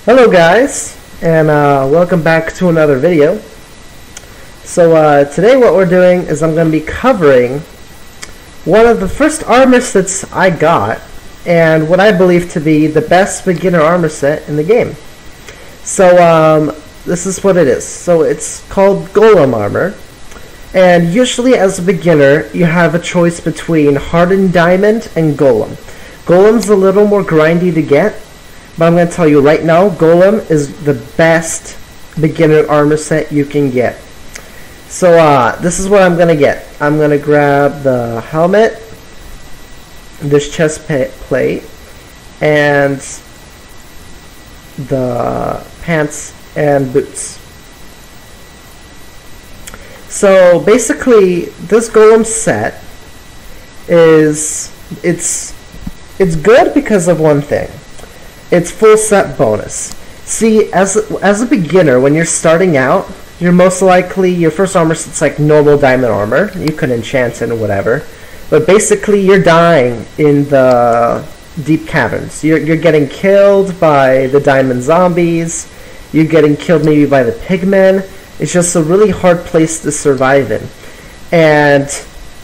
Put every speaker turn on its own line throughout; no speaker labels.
Hello guys, and welcome back to another video. So today what we're doing is I'm going to be covering one of the first armor sets I got, and what I believe to be the best beginner armor set in the game. So this is what it is. So it's called Golem Armor, and usually as a beginner you have a choice between hardened diamond and golem. Golem's a little more grindy to get, but I'm going to tell you right now, Golem is the best beginner armor set you can get. So this is what I'm going to get. I'm going to grab the helmet, this chest plate, and the pants and boots. So basically, this Golem set is it's good because of one thing. It's full set bonus. See, as a beginner, when you're starting out, you're most likely, your first armor set's like normal diamond armor. You can enchant it or whatever. But basically, you're dying in the deep caverns. You're getting killed by the diamond zombies. You're getting killed maybe by the pigmen. It's just a really hard place to survive in. And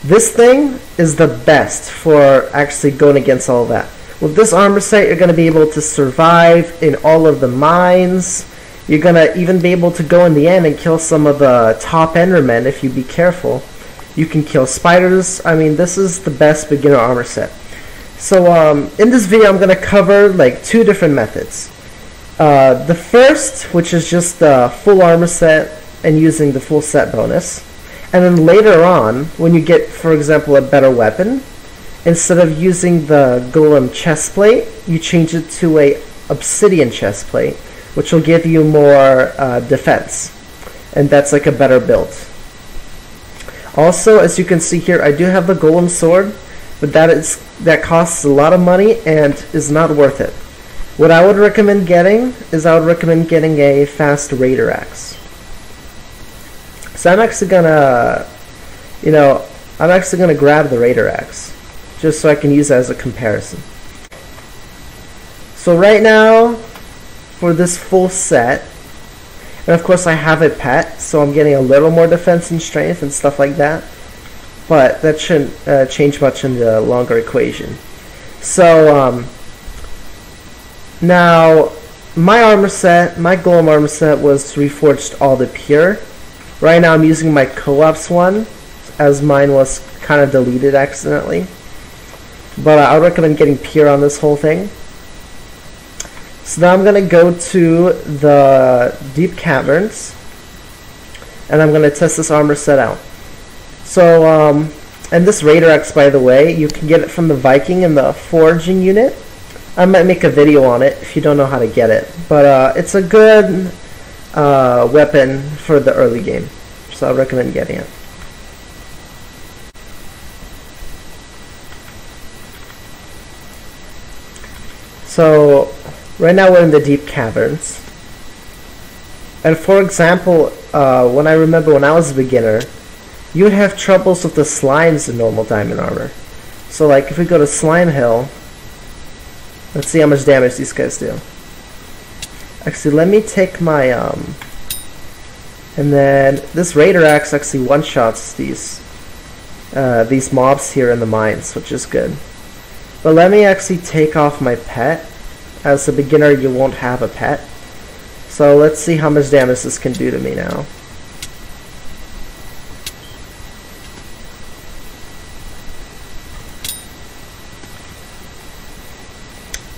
this thing is the best for actually going against all that. With this armor set, you're going to be able to survive in all of the mines. You're going to even be able to go in the end and kill some of the top endermen if you be careful. You can kill spiders. I mean, this is the best beginner armor set. So in this video, I'm going to cover like two different methods. The first, which is just the full armor set and using the full set bonus. And then later on, when you get, for example, a better weapon, instead of using the golem chestplate, you change it to a obsidian chestplate, which will give you more defense, and that's like a better build. Also, as you can see here, I do have the golem sword, but that costs a lot of money and is not worth it. What I would recommend getting is a fast raider axe. So I'm actually gonna grab the raider axe, just so I can use it as a comparison. So right now, for this full set, and of course I have a pet, so I'm getting a little more defense and strength and stuff like that, but that shouldn't change much in the longer equation. So now my armor set, my golem armor set was reforged all to pure. Right now I'm using my co-ops one, as mine was kind of deleted accidentally. But I recommend getting pure on this whole thing. So now I'm going to go to the deep caverns, and I'm going to test this armor set out. So, and this raider axe, by the way, you can get it from the Viking in the foraging unit. I might make a video on it if you don't know how to get it. But it's a good weapon for the early game, so I recommend getting it. So right now we're in the deep caverns, and for example, when I was a beginner, you would have troubles with the slimes in normal diamond armor. So like if we go to Slime Hill, let's see how much damage these guys do. Actually, let me take my and then this raider axe actually one-shots these mobs here in the mines, which is good. But let me actually take off my pet. As a beginner, you won't have a pet. So let's see how much damage this can do to me now.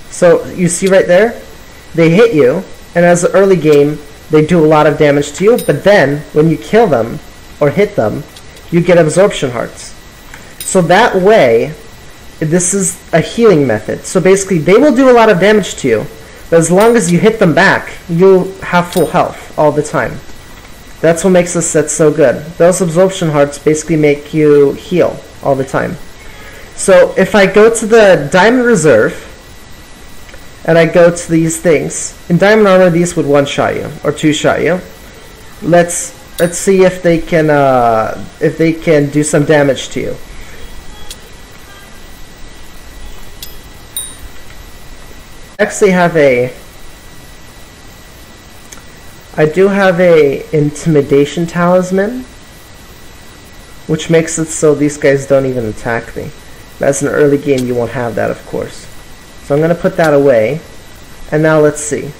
So you see right there, they hit you, and as an early game, they do a lot of damage to you, but then when you kill them or hit them, you get absorption hearts. So that way, this is a healing method. So basically, they will do a lot of damage to you, but as long as you hit them back, you'll have full health all the time. That's what makes this set so good. Those absorption hearts basically make you heal all the time. So if I go to the Diamond Reserve, and I go to these things, in diamond armor these would one-shot you, or two-shot you. Let's see if they can do some damage to you. actually have a I do have a intimidation talisman, which makes it so these guys don't even attack me. That's an early game, you won't have that, of course. So I'm going to put that away. And now let's see.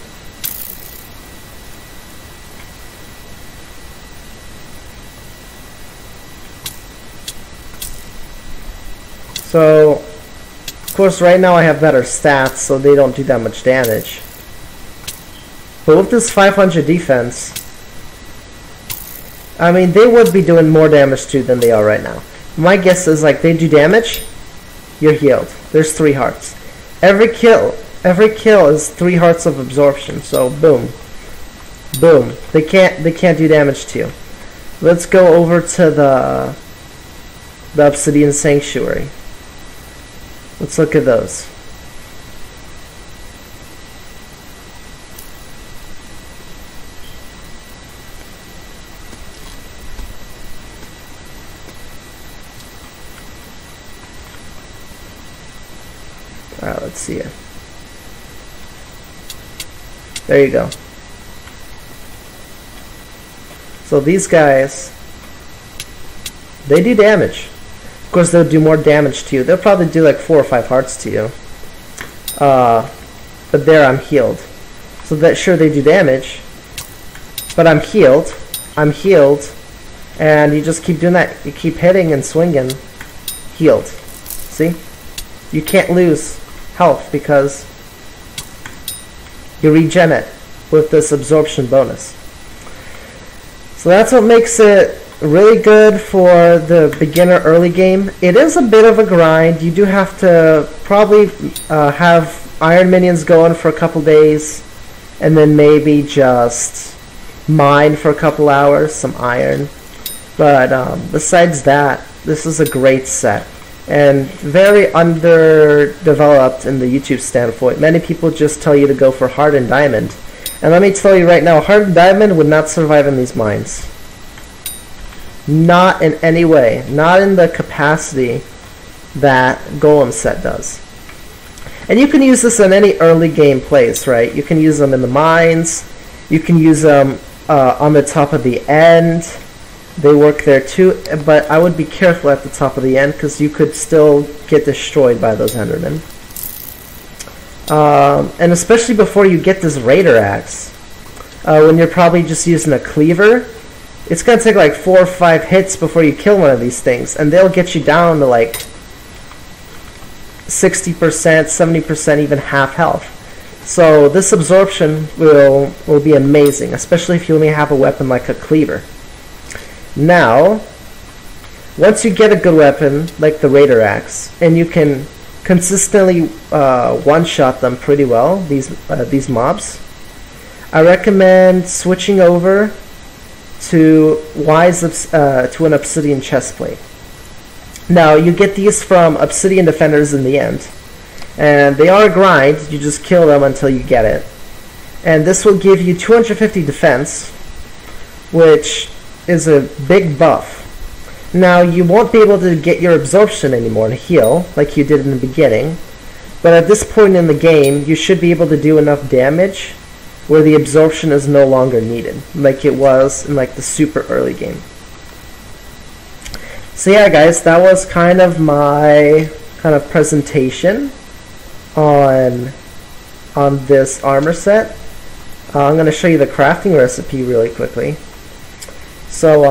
So, of course, right now I have better stats, so they don't do that much damage. But with this 500 defense, I mean, they would be doing more damage too than they are right now. My guess is, like, they do damage, you're healed. There's 3 hearts. Every kill is 3 hearts of absorption. So boom, boom. They can't do damage to you. Let's go over to the Obsidian Sanctuary. Let's look at those. Alright, let's see it. There you go. So these guys, they do damage. Of course, they'll do more damage to you. They'll probably do like 4 or 5 hearts to you. But there, I'm healed. So that, sure, they do damage, but I'm healed. I'm healed, and you just keep doing that. You keep hitting and swinging. Healed. See? You can't lose health because you regen it with this absorption bonus. So that's what makes it really good for the beginner early game. It is a bit of a grind. You do have to probably have iron minions going for a couple days, and then maybe just mine for a couple hours, some iron. But besides that, this is a great set, and very underdeveloped in the YouTube standpoint. Many people just tell you to go for hardened diamond. And let me tell you right now, hardened diamond would not survive in these mines. Not in any way. Not in the capacity that Golem set does. And you can use this in any early game place, right? You can use them in the mines. You can use them on the top of the end. They work there too, but I would be careful at the top of the end because you could still get destroyed by those Endermen. And especially before you get this Raider Axe, when you're probably just using a cleaver, it's going to take like 4 or 5 hits before you kill one of these things, and they'll get you down to like 60%, 70%, even half health. So this absorption will be amazing, especially if you only have a weapon like a cleaver. Now, once you get a good weapon like the Raider Axe, and you can consistently one-shot them pretty well, these mobs, I recommend switching over to an obsidian chestplate. Now, you get these from Obsidian Defenders in the end, and they are a grind. You just kill them until you get it. And this will give you 250 defense, which is a big buff. Now, you won't be able to get your absorption anymore to heal, like you did in the beginning, but at this point in the game, you should be able to do enough damage where the absorption is no longer needed, like it was in like the super early game. So yeah, guys, that was kind of my presentation on this armor set. I'm going to show you the crafting recipe really quickly. So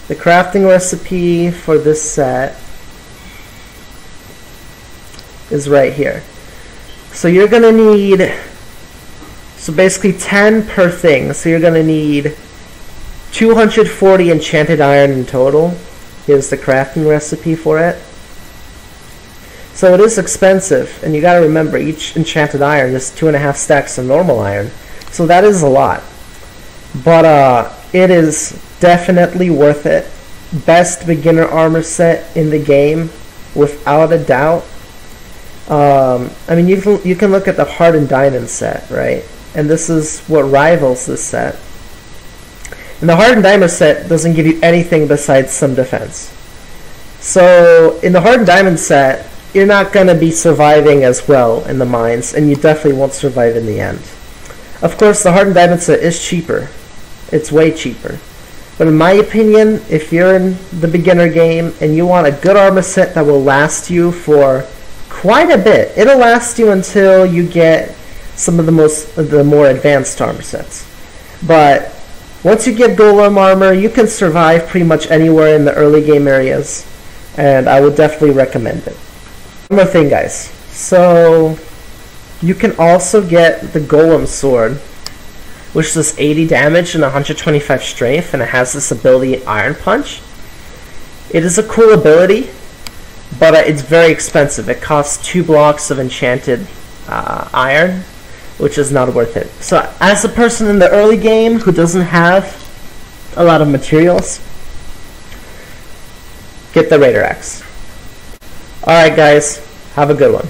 the crafting recipe for this set is right here. So you're going to need, so basically 10 per thing. So you're going to need 240 enchanted iron in total. Here's the crafting recipe for it. So it is expensive, and you got to remember each enchanted iron is 2.5 stacks of normal iron. So that is a lot. But it is definitely worth it. Best beginner armor set in the game, without a doubt. I mean, you can look at the hardened diamond set, right? And this is what rivals this set. And the hardened diamond set doesn't give you anything besides some defense. So in the hardened diamond set, you're not going to be surviving as well in the mines, and you definitely won't survive in the end. Of course, the hardened diamond set is cheaper. It's way cheaper. But in my opinion, if you're in the beginner game and you want a good armor set that will last you for quite a bit, it'll last you until you get some of the more advanced armor sets. But once you get Golem Armor, you can survive pretty much anywhere in the early game areas, and I would definitely recommend it. One more thing, guys. So you can also get the Golem Sword, which does 80 damage and 125 strength, and it has this ability Iron Punch. It is a cool ability, but it's very expensive. It costs 2 blocks of enchanted iron, which is not worth it. So as a person in the early game who doesn't have a lot of materials, get the Raider Axe. Alright guys, have a good one.